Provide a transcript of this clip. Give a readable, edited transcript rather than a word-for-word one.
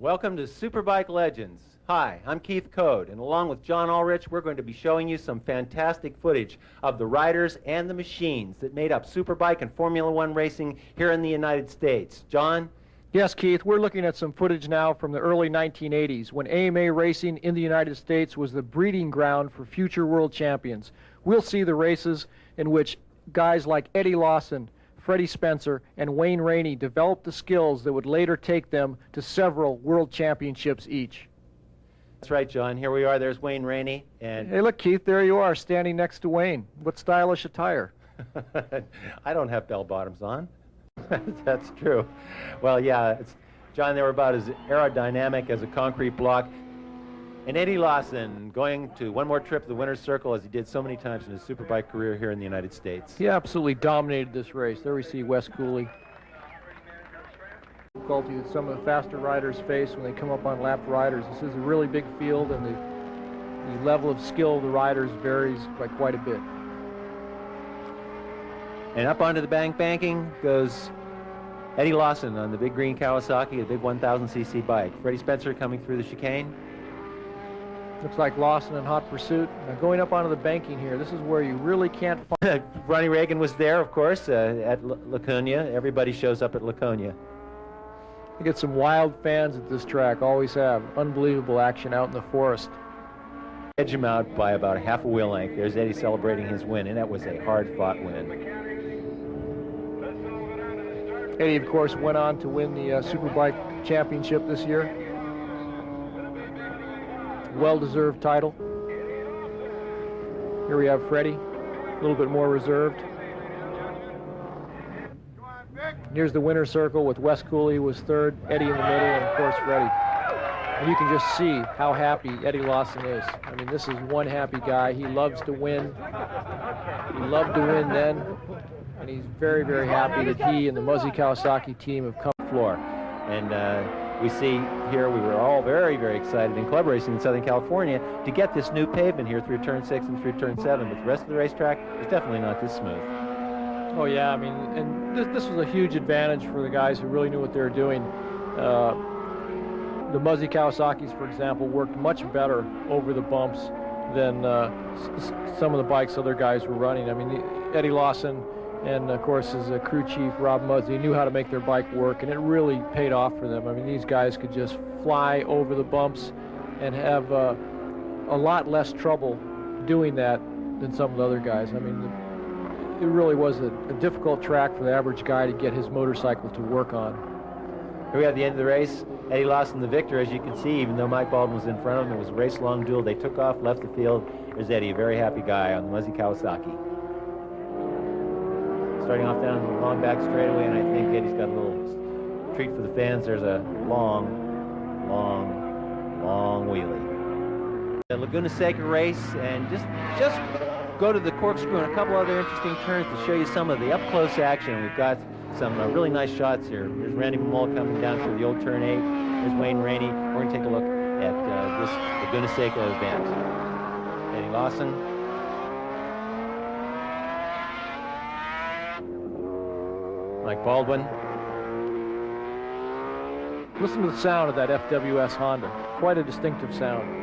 Welcome to Superbike Legends. Hi, I'm Keith Code, and along with John Ulrich, we're going to be showing you some fantastic footage of the riders and the machines that made up Superbike and Formula One racing here in the United States. John? Yes, Keith, we're looking at some footage now from the early 1980s when AMA racing in the United States was the breeding ground for future world champions. We'll see the races in which guys like Eddie Lawson, Freddie Spencer, and Wayne Rainey developed the skills that would later take them to several world championships each. That's right, John. Here we are. There's Wayne Rainey. And hey, look, Keith, there you are, standing next to Wayne. What stylish attire. I don't have bell bottoms on. That's true. Well, yeah, John, they were about as aerodynamic as a concrete block. And Eddie Lawson going to one more trip to the winner's circle as he did so many times in his Superbike career here in the United States. He absolutely dominated this race. There we see Wes Cooley. Difficulty that some of the faster riders face when they come up on lapped riders. This is a really big field, and the level of skill of the riders varies by quite a bit. And up onto the banking goes Eddie Lawson on the big green Kawasaki, the big 1000cc bike. Freddie Spencer coming through the chicane. Looks like Lawson in hot pursuit. Now going up onto the banking here, this is where you really can't find... Ronnie Reagan was there, of course, at Laconia. Everybody shows up at Laconia. You get some wild fans at this track, always have. Unbelievable action out in the forest. Edge him out by about a half a wheel length. There's Eddie celebrating his win, and that was a hard-fought win. Eddie, of course, went on to win the Superbike championship this year. Well-deserved title. Here we have Freddie, a little bit more reserved. Here's the winner's circle with Wes Cooley was third, Eddie in the middle, and of course Freddie. And you can just see how happy Eddie Lawson is. I mean, this is one happy guy. He loves to win. He loved to win then, and he's very, very happy that he and the Muzzy Kawasaki team have come to the floor. And we see here, we were all very, very excited in club racing in Southern California to get this new pavement here through turn 6 and through turn 7, but the rest of the racetrack is definitely not this smooth. Oh yeah, I mean, and this was a huge advantage for the guys who really knew what they were doing. The Muzzy Kawasaki's, for example, worked much better over the bumps than some of the bikes other guys were running. I mean, Eddie Lawson and, of course, his crew chief, Rob Muzzy, knew how to make their bike work, and it really paid off for them. I mean, these guys could just fly over the bumps and have a lot less trouble doing that than some of the other guys. I mean, it really was a difficult track for the average guy to get his motorcycle to work on. Here we have the end of the race. Eddie Lawson the victor, as you can see, even though Mike Baldwin was in front of him. It was a race-long duel. They took off, left the field. There's Eddie, a very happy guy on the Muzzy Kawasaki. Starting off down the long back straightaway, and I think Eddie's got a little treat for the fans. There's a long wheelie. The Laguna Seca race, and just go to the corkscrew and a couple other interesting turns to show you some of the up-close action. We've got some really nice shots here. There's Randy Mamol coming down through the old turn 8. There's Wayne Rainey. We're going to take a look at this Laguna Seca event. Eddie Lawson. Mike Baldwin. Listen to the sound of that FWS Honda. Quite a distinctive sound.